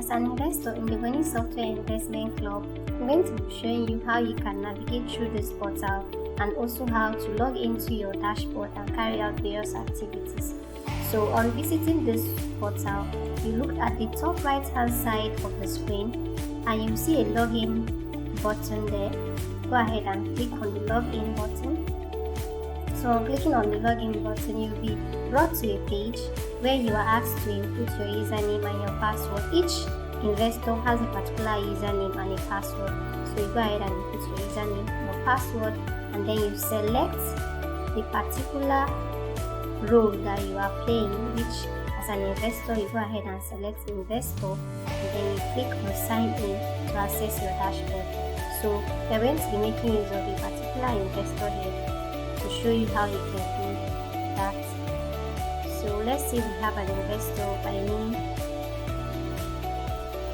As an investor in the Gwani Software Investment Club, I'm going to be showing you how you can navigate through this portal and also how to log into your dashboard and carry out various activities. So on visiting this portal, you look at the top right hand side of the screen and you see a login button there. Go ahead and click on the login button. So on clicking on the login button, you'll be brought to a page where you are asked to input your username and your password. Each investor has a particular username and a password. So you go ahead and input your username, your password, and then you select the particular role that you are playing, which as an investor, you go ahead and select investor, and then you click on sign in to access your dashboard. So we are going to be making use of a particular investor here to show you how you can do that. So let's say we have an investor by name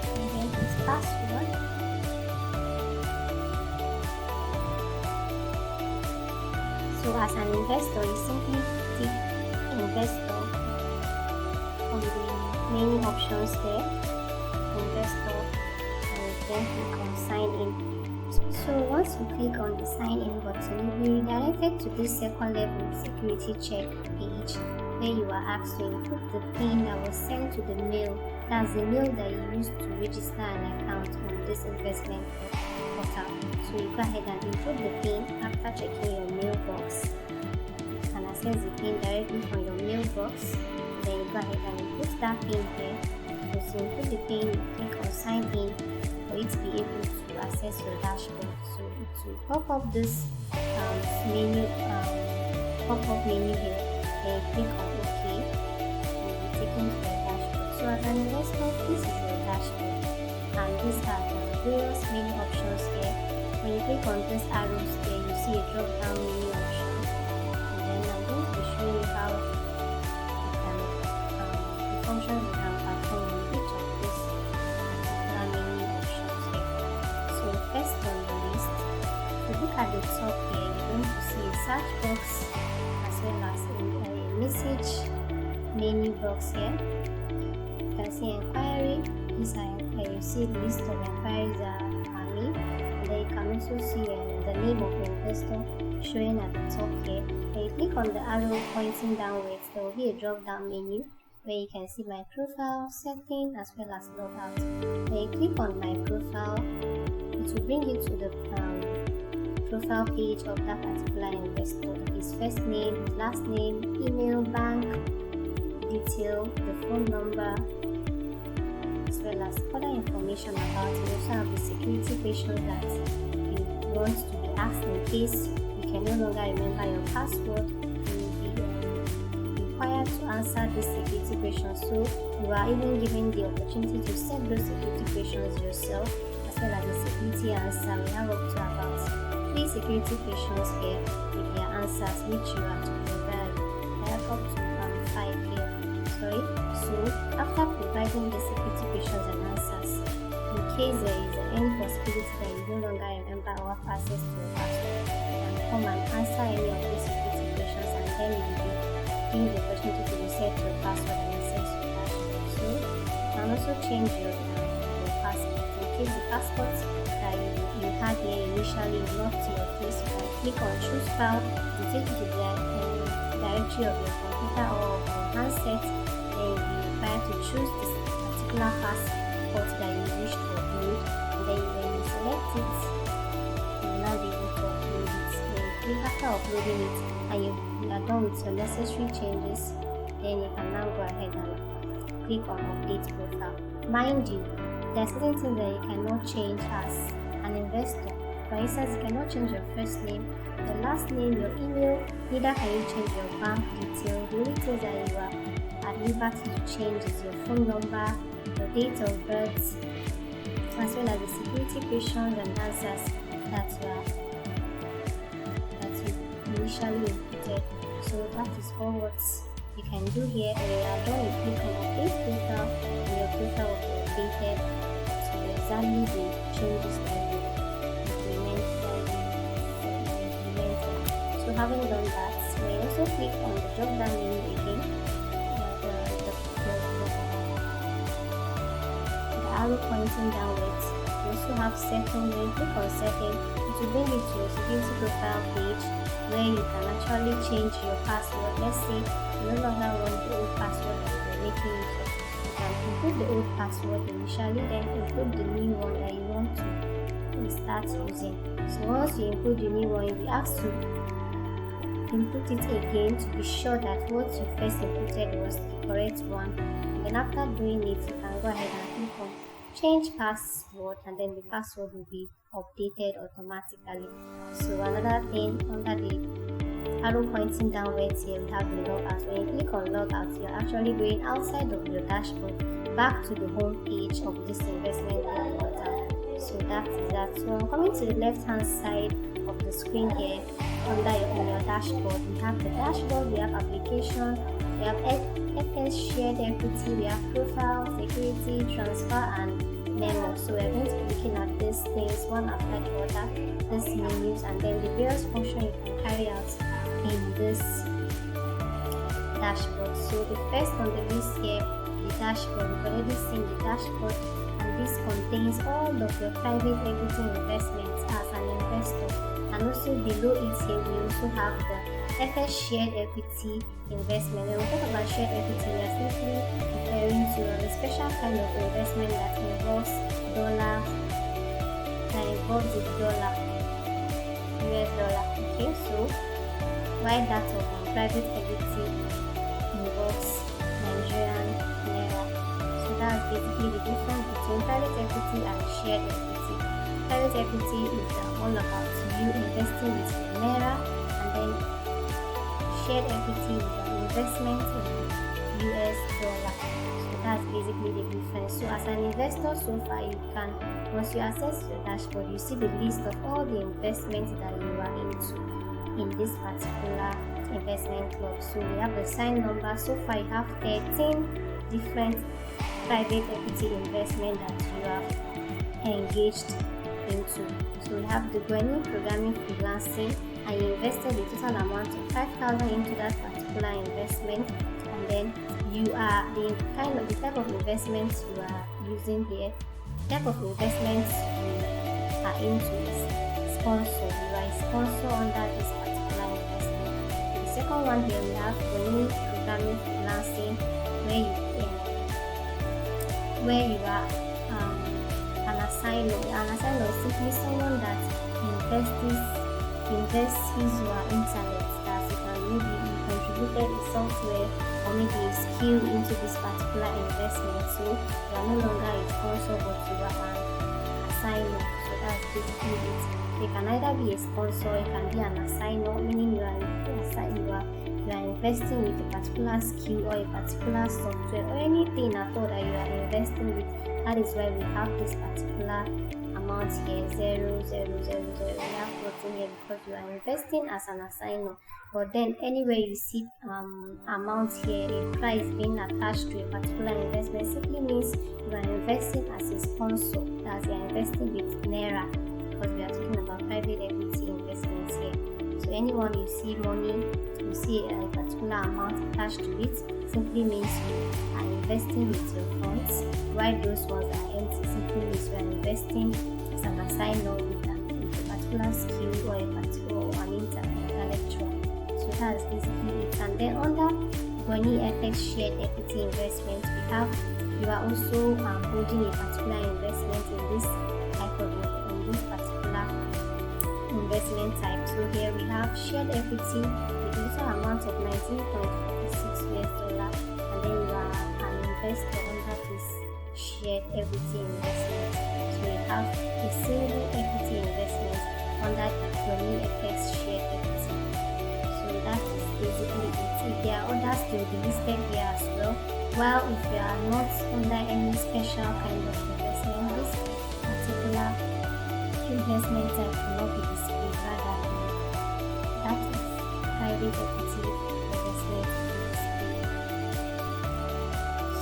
and then his password. So as an investor, you simply tick investor on the many options there, investor, and then click on sign in. So once you click on the sign in button, you'll be redirected to this second level security check page where you are asked to input the PIN that was sent to the mail. That's the mail that you used to register an account on this investment portal. So you go ahead and input the PIN after checking your mailbox. You can access the PIN directly from your mailbox. Then you go ahead and input that PIN here. Once you input the PIN, you click on sign in for it to be able to access your dashboard. So it will pop up this pop-up menu here. Then click on OK. You'll be taken to your dashboard. So as an investor, this is your dashboard, and these are the various menu options here. When you click on this arrows there, you see a drop-down menu option, and then I'm going to be showing you how you can the functions you can perform in each of these particular menu options here. So first on the list, if you look at the top here, you're going to see a search box as well as a message menu box here. You can see inquiry. These are you see the list of inquiries are made, and then you can also see the name of the investor showing at the top here. When you click on the arrow pointing downwards, there will be a drop down menu where you can see my profile, setting, as well as logout. When you click on my profile, it will bring you to the profile page of that particular investor. His first name, his last name, email, bank detail, the phone number, as well as other information about it. You also have the security questions that you want to be asked in case you can no longer remember your password. You will be required to answer these security questions. So you are even given the opportunity to set those security questions yourself, as well as the security answer. We have up to about 3 security questions here with their answers, which you are to provide. I have up to 5 here. So after providing the security questions and answers, in case there is any possibility that you no longer remember or have access to your password, you can come and answer any of these security questions, and then you will be given the opportunity to reset your password and access your dashboard. So you can also change your passport. In case the passport that you had here initially is not to your place, you can click on choose file to take you to the directory of your computer or of your handset. Then you'll be required to choose this particular passport that you wish to upload, and then when you select it, you will now be able to upload it. Then you click after uploading it and you are done with your necessary changes, then you can now go ahead and click on update profile. Mind you, there are certain things that you cannot change as an investor. For instance, you cannot change your first name, your last name, your email, neither can you change your bank detail. The only things that you are at liberty to change is your phone number, your date of birth, as well as the security questions and answers that you initially inputted. So that is all what you can do here. When you are done, you click on update profile, and your profile will be updated to exactly the changes that you implemented. So having done that, we also click on the drop down menu again. The arrow pointing downwards. You also have setting. When you click on setting, it will bring you to your security profile page where you can actually change your password. Let's say you no longer want the old password that you're making use of. You can input the old password initially, then input the new one that you want to start using. So once you input the new one, you'll be asked to input it again to be sure that what you first inputted was the correct one. And then after doing it, you can go ahead and click on change password, and then the password will be updated automatically. So another thing, under the arrow pointing downwards here, we have the logout. When you click on logout, you're actually going outside of your dashboard back to the home page of this investment portal. So that is that. So I'm coming to the left hand side of the screen here. Under your dashboard, we have the dashboard, we have application, we have FS shared equity, we have profile, security, transfer, and memo. So we're going to be looking at these things one after the other, these menus, and then the various functions you can carry out in this dashboard. So the first on the list here, the dashboard. We've already seen the dashboard, and this contains all of your private equity investments as an investor. And also below it here, we also have the FS shared equity investment. When we talk about shared equity, we are simply referring to a special kind of investment that involves the dollar, US dollar. Okay, so while that of private equity involves Nigerian naira. So that's basically the difference between private equity and shared equity. Private equity is all about you investing with your naira, and then shared equity is an investment in US dollar. So that's basically the difference. So as an investor, so far you can, once you access your dashboard, you see the list of all the investments that you are into in this particular investment club. So we have the sign number. So far you have 13 different private equity investment that you have engaged into. So we have the Gwani programming freelancing, and you invested a total amount of 5,000 into that particular investment, and then you are the type of investments you are using here. The type of investments you are into is sponsor. You are a sponsor under this particular investment. The second one here, we have Gwani programming freelancing, where you are an assigner. An assigner is simply someone that invests his or her intellect, that you can maybe you contributed a software or maybe a skill into this particular investment. So you are no longer a sponsor, but you are an assigner. So that's basically it. You can either be a sponsor, you can be an assigner, meaning you are investing with a particular skill or a particular software or anything at all that you are investing with. That is why we have this particular amount here, 0, 0, 0, 0. We have nothing here because you are investing as an assigner. But then anywhere you see amount here, a price being attached to a particular investment, simply means you are investing as a sponsor. That's you are investing with naira, because we are talking about private equity investments here. So anyone you see money, you see a particular amount attached to it, simply means you are investing with your funds, while those ones are empty, simply means you are investing as an assigner with a particular skill or an intellectual. So that's basically it. And then under Gwani FX shared equity investment, we have you are also holding a particular investment in this particular investment type. So here we have shared equity with a total amount of $19.56, and then you are an investor under this shared equity investment. So we have a single equity investment under the Gwani FX shared equity. So that is basically it. If there are others, they will be listed here as well. While if you are not under any special kind of investment, this particular investment type will not be displayed, rather that is private equity investment displayed.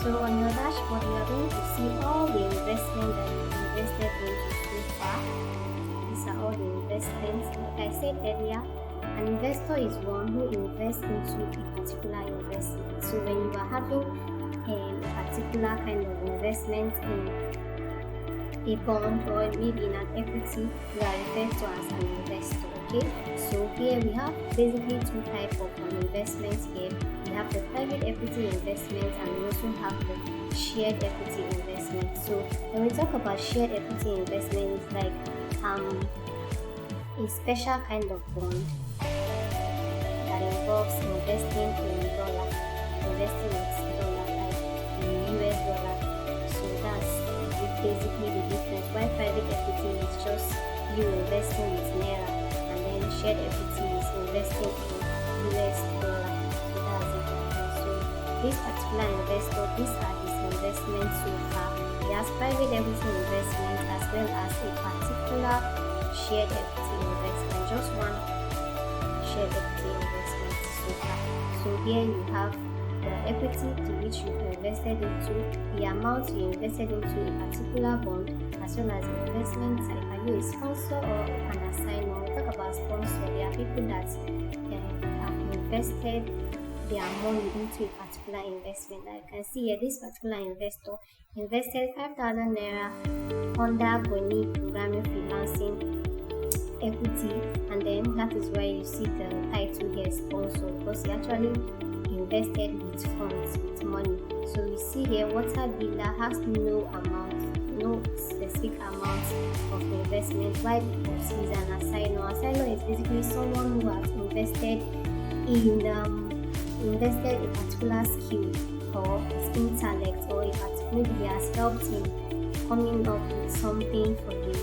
So on your dashboard, you are going to see all the investment that you invested into so far. These are all the investments. Like I said earlier, an investor is one who invests into a particular investment. So when you are having a particular kind of investment in a bond or maybe in an equity, you are referred to as an investor. Okay, so here we have basically two types of investments here. We have the private equity investment and we also have the shared equity investment. So when we talk about shared equity investment, it's like a special kind of bond that involves investing in dollar, investing in dollar like in US dollar. So that's basically the difference. Why private equity is just you investing with naira, and then shared equity is investing in US dollar. So that's the difference. So this particular investor, these are his investments so far. He has private equity investment as well as a particular shared equity investment, just one shared equity investment so far. So here you have the equity to which you've invested into, the amount you invested into a particular bond, as well as the investment type. Are you a sponsor or an assigner? When we talk about sponsor, there are people that have invested their money into a particular investment. Like you can see here, this particular investor invested 5,000 naira under Gwani programming freelancing equity, and then that is why you see the title here sponsor, because he actually invested with funds, with money. So we see here water biller has no amount, no specific amount of investment. Why? Because he's an assigner. Assigner is basically someone who has invested a particular skill or his intellect, or maybe he has helped him coming up with something for the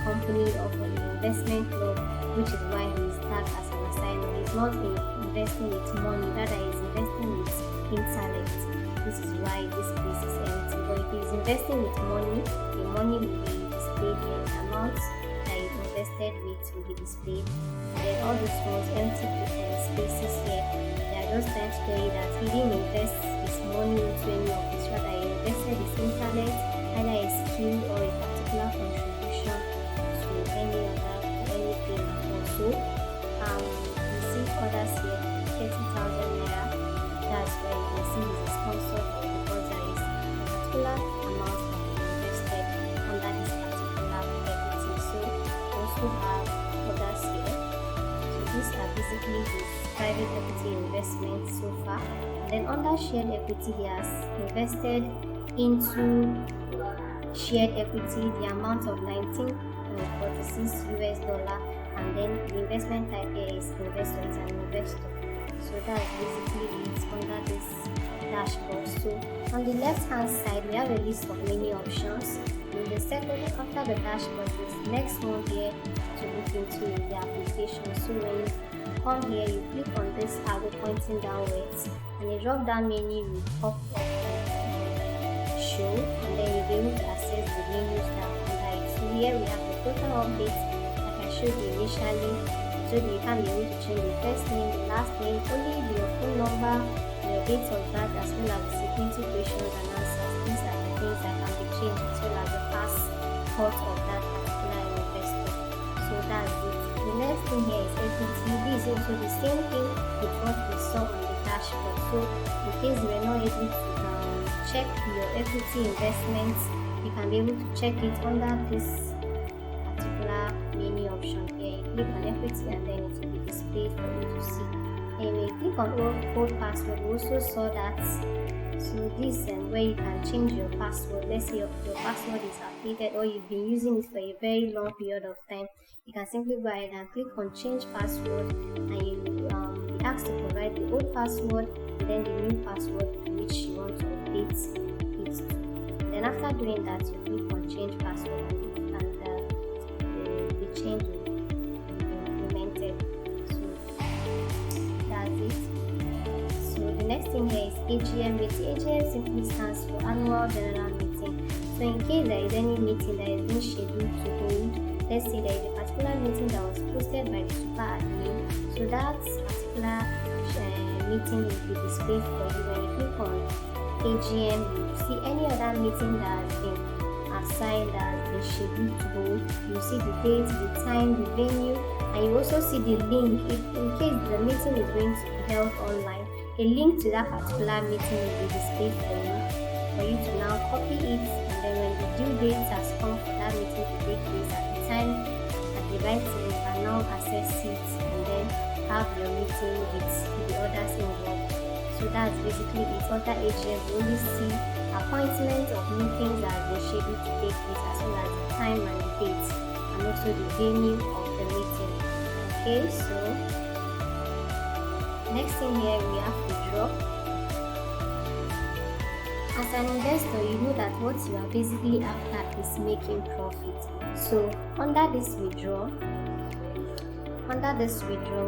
company or for the investment club, which is why he is tagged as an assigner. He's not investing with money, rather he's investing with intellect. This is why this place is empty. But if he's investing with money, the money will be displayed here. The amount that he invested with will be displayed. And then all those small empty spaces here, they are just trying to tell you that he didn't invest his money into any of this, rather he invested his intellect, either a skill or a particular contribution to anything. Also, we see others here, 30,000 naira. That's where you can see he's a sponsor, because there is a particular amount that he invested under this particular equity. So we also have others here. So these are basically his private equity investments so far. Then under shared equity, he has invested into shared equity the amount of 1946 US dollar, and then the investment type here is investor, is an investor. So that's basically it under this dashboard. So on the left hand side, we have a list of many options. In the second, after the dashboard, this next one here to look into is the application. So when you come here, you click on this arrow pointing downwards, and the drop down menu will pop up show, and then you'll be able to access the menus that are under it. So here we have the total updates like I showed you initially. So you can be able to change the first name, the last name, only your phone number, your date of birth, as well as the security questions and answers. These are the things that can be changed, as well as the passport of that particular investor. So that's it. The next thing here is equity. This is also the same thing with what we saw on the dashboard. So in case you were not able to check your equity investments, you can be able to check it under this particular menu option here. You click on equity and then it will be displayed for you to see. And when you click on old password, we also saw that. So this is where you can change your password. Let's say your password is outdated, or you've been using it for a very long period of time. You can simply go ahead and click on change password, and you will be asked to provide the old password and then the new password which you want to update it to. Then after doing that, you click on change password, and the change will be implemented. So that's it. So the next thing here is AGM meeting. AGM simply stands for annual general meeting. So in case there is any meeting that is being scheduled to hold, let's say there is a particular meeting that was posted by the super admin, so that particular meeting will be displayed for you. When you click on AGM, you will see any other meeting that has been assigned, that has been scheduled to hold. You see the date, the time, the venue, and you also see the link. If in case the meeting is going to be held online, a link to that particular meeting will be displayed for you. for you to now copy it, and then when the due date has come for that meeting to take place at the time, at the right time, you can now access it and then have your meeting with the others involved. So that's basically it. Under AGM, we only see appointments of meetings that have been scheduled to take place, as well as the time and the date, and also the venue of the meeting. Okay, so next thing here we have withdraw. As an investor, you know that what you are basically after is making profit. So under this withdraw, when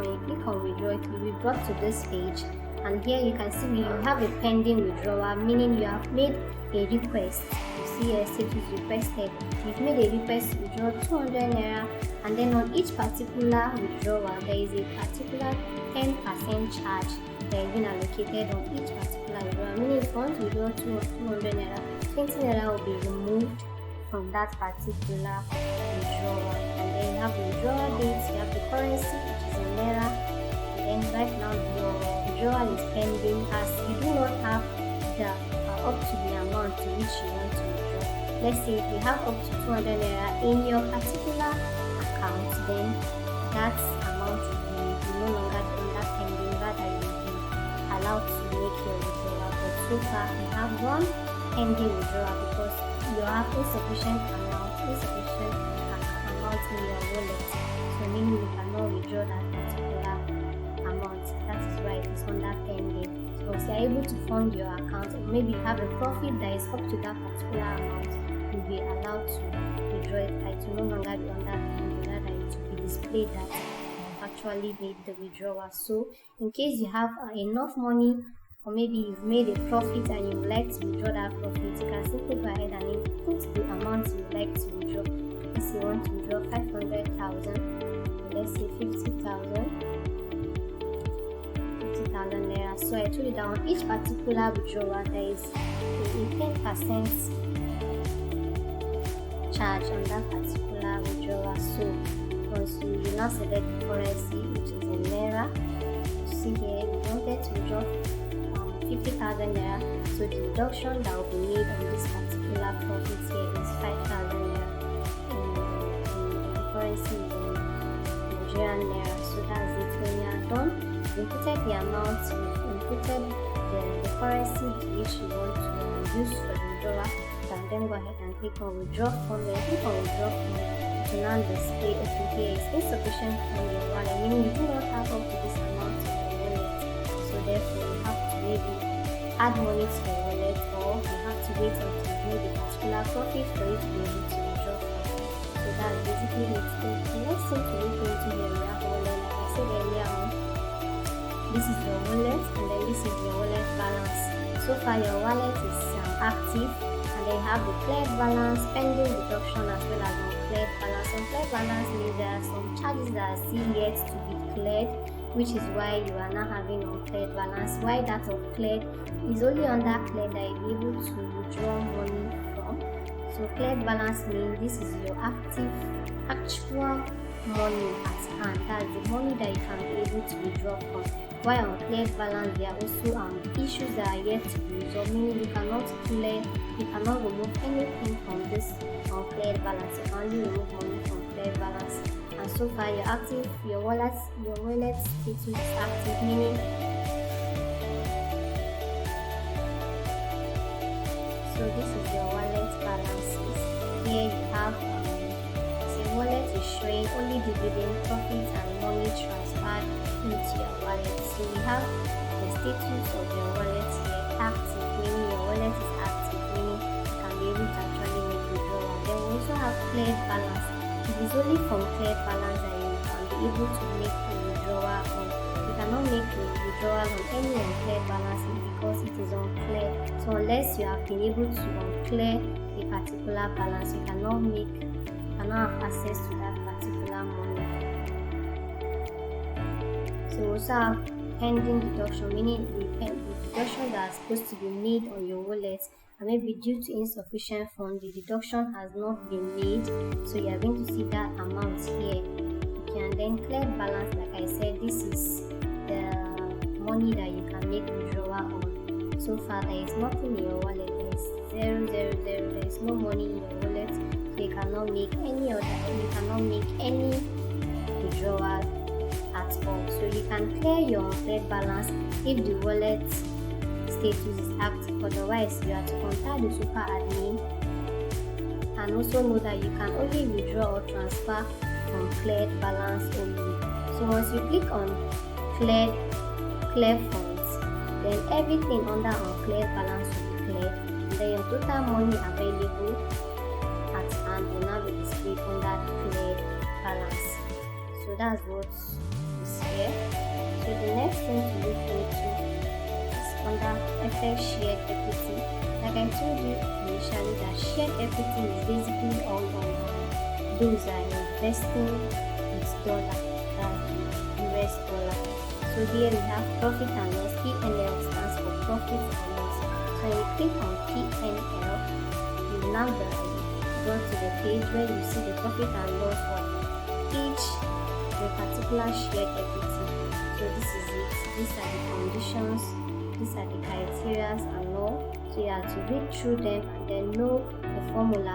you click on withdraw, it will be brought to this page, and here you can see you have a pending withdrawal, meaning you have made a request. You see here status requested. You've made a request to withdraw 200 naira, and then on each particular withdrawal there is a particular 10% charge that is being allocated on each particular withdrawal. Meaning if you want to withdraw 200 naira, 20 naira will be removed from that particular withdrawal. And then you have the withdrawal dates, you have the currency, which is in naira, and then right now your withdrawal is pending, as you do not have the up to the amount to which you want to withdraw. Let's say if you have up to 200 naira in your particular account, then that amount will no longer be under pending, rather you will be allowed to make your withdrawal. But so far you have one pending withdrawal because you have insufficient amount in your wallet, so meaning you cannot withdraw that particular amount. That is why it is under pending. So once you are able to fund your account, or maybe you have a profit that is up to that particular amount, you'll be allowed to withdraw it. It will no longer be under pending, rather it will be displayed that you actually made the withdrawal. So in case you have enough money, or maybe you've made a profit and you would like to withdraw that profit, you can simply go ahead and input the amount you would like to withdraw. If you want to withdraw 500,000, let's say 50,000 naira. So I told you that on each particular withdrawal there is a 10% charge on that particular withdrawal. So once you now select the currency, which is in naira, you see here we wanted to withdraw 50,000 naira, so the deduction that will be made on this particular profit here is 5,000 naira. The currency is in Nigerian naira. So that's it. When you are done, you inputted the amount, you inputted the currency to which you want to use for the withdrawal. You can then go ahead and click on withdraw fund. When you click on withdraw fund, it will now display okay, here is insufficient from your wallet, meaning you do not have up to this amount in your wallet. So therefore you have to maybe add money to your wallet, or you have to wait until you make a particular profit for you to be able to withdraw from it. So that's basically it. The next thing to look into here, we have wallet. Like I said earlier on, this is your wallet, and then this is your wallet balance. So far your wallet is active, and then you have the cleared balance, pending deduction, as well as uncleared balance. Uncleared balance means there are some charges that are still yet to be cleared, which is why you are now having uncleared balance. Why that of cleared is only under cleared that you'll be able to withdraw money from. So cleared balance means this is your actual money at hand. That's the money that you can be able to withdraw from. While uncleared balance, there are also issues that are yet to be resolved, meaning you cannot remove anything from this uncleared balance. You can only remove money from cleared balance. And so far your wallet status is active, meaning so this is your wallet balances. Here you have the wallet is showing only dividend, profits, and money transferred into your wallet. So we have the status of your wallet here active, meaning your wallet is active, meaning you can be able to actually make withdrawal. Then we also have cleared balance. It is only from cleared balance that you can be able to make a withdrawal on. You cannot make a withdrawal on any uncleared balance because it is unclear. So unless you have been able to unclear a particular balance, you cannot have access to that particular money. So we also have pending deduction, meaning the deduction that is supposed to be made on your wallet, and maybe due to insufficient funds, the deduction has not been made. So you are going to see that amount here. Okay, and then cleared balance, like I said, this is the money that you can make withdrawal on. So far there is nothing in your wallet that is 0.0000. There is no money in your wallet, so you cannot make any withdrawal at all. So you can clear your uncleared balance if the wallet status is active. Otherwise, you have to contact the super admin. And also know that you can only withdraw or transfer from cleared balance only. So once you click on clear funds, then everything under uncleared balance will be cleared, and then your total money available at hand will now be displayed under cleared balance. So that's what is here. So the next thing to look into is under FX shared equity. Like I told you initially, that shared equity is basically all on those are investing with dollar, US dollar. So here we have profit and loss. PNL stands for profit and loss. So when you click on PNL, you will now go to the page where you see the profit and loss of each the particular shared equity. So this is it. These are the conditions, these are the criteria and all. So you have to read through them and then know the formula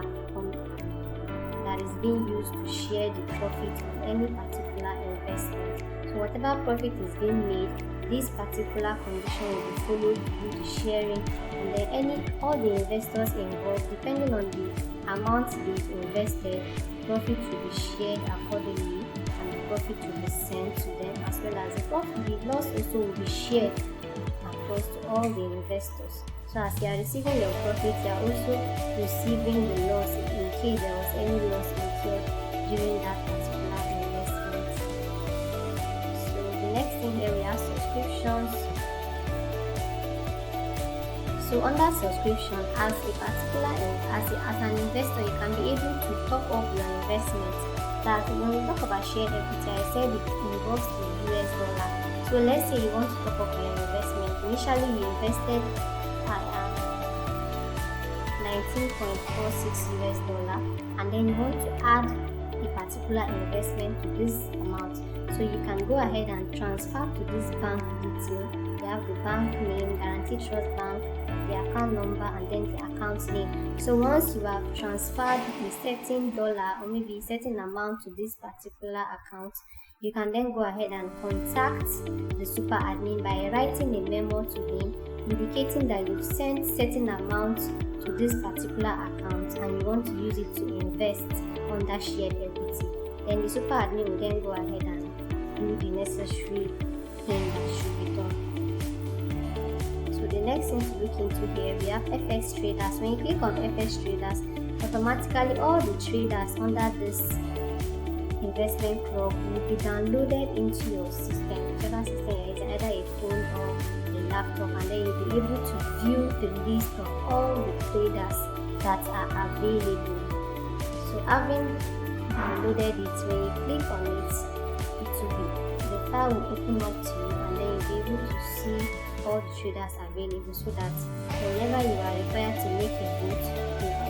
that is being used to share the profit on any particular investment. So whatever profit is being made, this particular condition will be followed with the sharing, and then all the investors involved, depending on the amount they invested, profit will be shared accordingly, and the profit will be sent to them, as well as the loss also will be shared across to all the investors. So as you are receiving your profit, you are also receiving the loss in case there was any loss incurred during that particular investment. So the next thing here we have subscriptions. So under subscription, as an investor, you can be able to top up your investment. That when we talk about shared equity, I said it involves the US dollar. So let's say you want to top up your investment. Initially you invested 19.46 US dollar, and then you want to add a particular investment to this amount. So you can go ahead and transfer to this bank detail. You have the bank name, Guarantee Trust Bank, the account number, and then the account name. So once you have transferred a certain dollar or maybe a certain amount to this particular account, you can then go ahead and contact the super admin by writing a memo to him indicating that you've sent certain amount to this particular account and you want to use it to invest on that shared equity. Then the super admin will then go ahead and do the necessary thing that should be done. So the next thing to look into here, we have FX traders. When you click on FX traders, automatically all the traders under this investment club will be downloaded into your system, whichever system you're using, either a phone or a laptop, and then you'll be able to view the list of all the traders that are available. So having downloaded it, when you click on it, the file will open up to you, and then you'll be able to see all the traders available, so that whenever you are required to make a vote,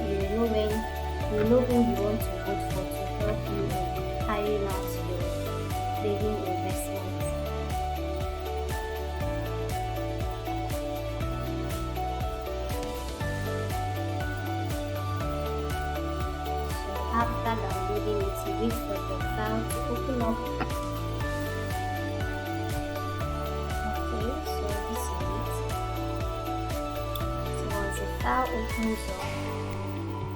you will know whom you want to vote for to help you carrying out your trading investment. So after downloading it, you wait for the file to open up. Okay, so this is it. So once the file opens up,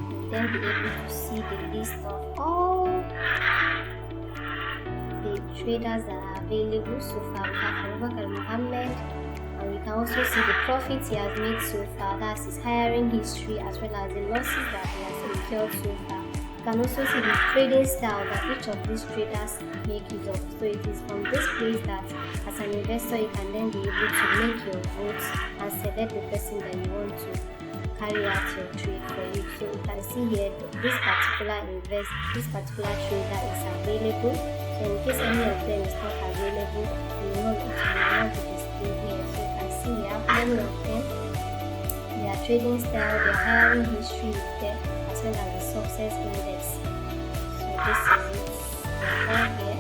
you'll then be able to see the list of all the traders that are available so far. We have Abubakar Muhammad, and we can also see the profits he has made so far. That's his hiring history, as well as the losses that he has incurred so far. You can also see the trading style that each of these traders make use of. So it is from this place that as an investor you can then be able to make your votes and select the person that you want to carry out your trade for you. So you can see here this particular trader is available. So in case any of them is not available, it will not be displayed here. So you can see we have many of them. Their trading style, their hiring history is there, as well as the success index. So this is it. They're all here.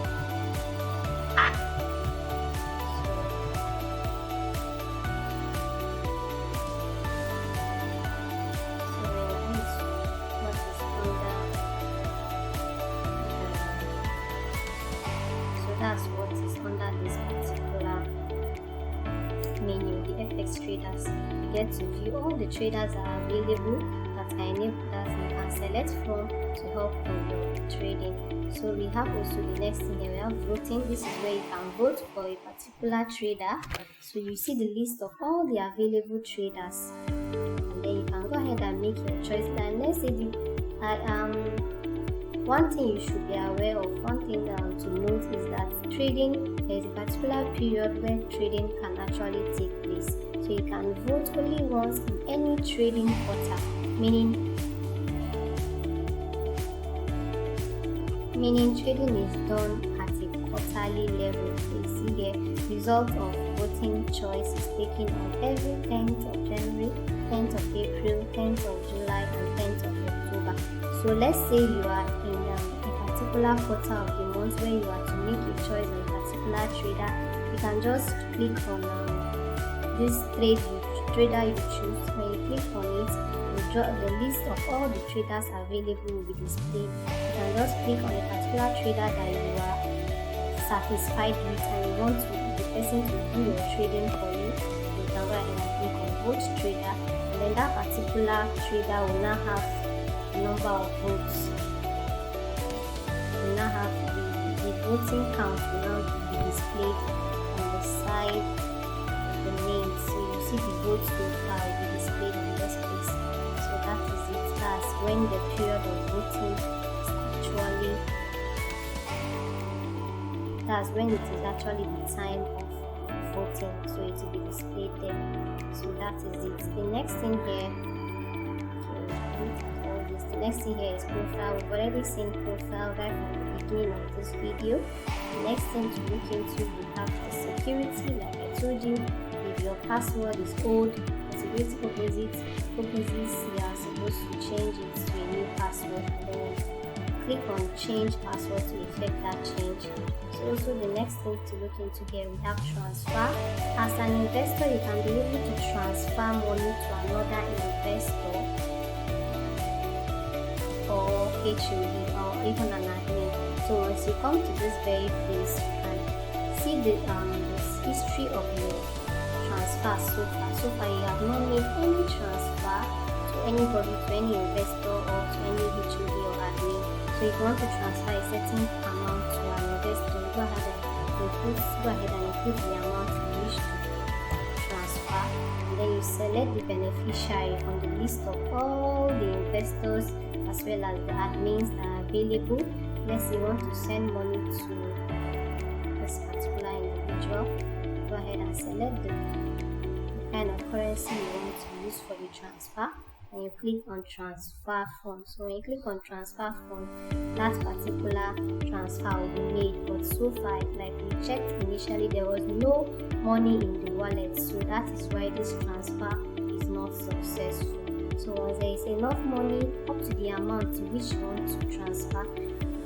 FX traders. You get to view all the traders that are available that are enabled that you can select from to help on your trading. So we have also the next thing here, we have voting. This is where you can vote for a particular trader. So you see the list of all the available traders, and then you can go ahead and make your choice. And let's say one thing you should be aware of, one thing to note is that trading, there is a particular period where trading can actually take place. So you can vote only once in any trading quarter, meaning trading is done at a quarterly level. So you see here, result of voting choice is taken on every 10th of January, 10th of April, 10th of July, and 10th of October. So let's say you are in a particular quarter of the month where you are to make a choice on a particular trader. You can just click on this trader you choose. When you click on it, the list of all the traders available will be displayed. You can just click on a particular trader that you are satisfied with and you want the person to do your trading for you. You can go ahead and click on vote trader, and then that particular trader will now have the number of votes. Will now have the voting count will now be displayed on the side of the name. So you see the votes so far will be displayed on this place. So that is it. That's when the period of voting is actually, that's when it is actually the time of voting. So it will be displayed there. So that is it. The next thing here, the next thing here is profile. We've already seen profile right from the beginning of this video. The next thing to look into, we have the security. Like I told you, if your password is old, for security purposes, you are supposed to change it to a new password, and then click on change password to effect that change. So also the next thing to look into here, we have transfer. As an investor, you can be able to transfer money to another investor or HOD or even an admin. So once you come to this very place, you can see the history of your transfer so far. So far you have not made any transfer to anybody, to any investor or to any HOD or admin. So if you want to transfer a certain amount to an investor, go ahead and input the amount you wish to transfer, and then you select the beneficiary from the list of all the investors as well as the admins that are available. Let's say you want to send money to this particular individual. Go ahead and select the kind of currency you want to use for the transfer, and you click on transfer form. So when you click on transfer form, that particular transfer will be made. But so far, like we checked initially, there was no money in the wallet, so that is why this transfer is not successful. So once there is enough money up to the amount to which you want to transfer,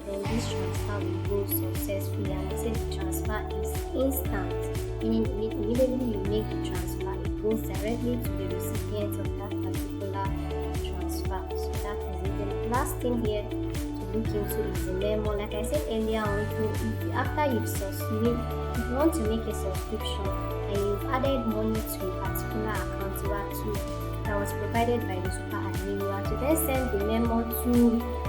then this transfer will go successfully, and they say the transfer is instant, meaning immediately you make the transfer, it goes directly to the recipient of that particular transfer. So that is it. The last thing here to look into is the memo. Like I said earlier on, if after if you want to make a subscription and you've added money to a particular account, you are to that was provided by the super admin, you are to then send the memo to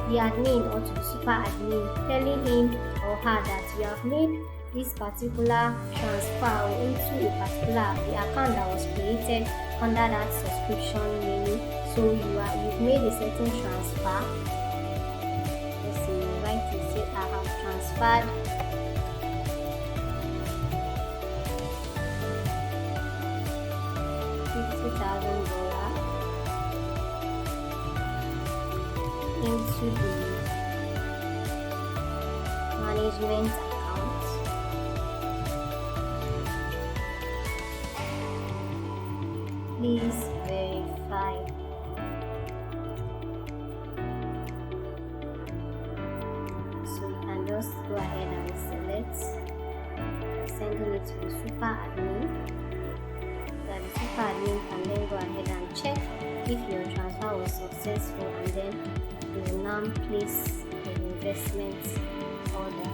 the admin or to the super admin, telling him or her that you have made this particular transfer into a particular the account that was created under that subscription menu. So you've made a certain transfer. Let's see, you write to say I have transferred $50,000 into the management account. Please verify. So you can just go ahead and select sending it to the super admin. That the super admin can then go ahead and check if your transfer was successful, and then you will now place the investment order.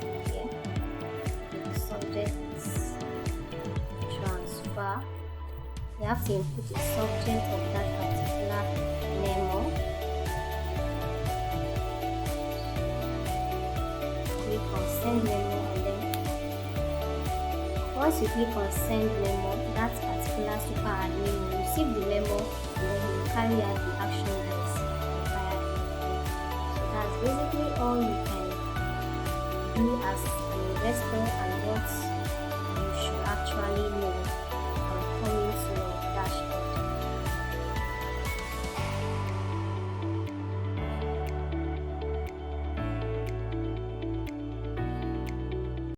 So here, the subject You have to input the subject of that particular memo. Click on send memo, and then once you click on send memo, that particular super admin will receive the memo and then he will carry out the action that is required. So that's basically all you can do as an investor and what you should actually know.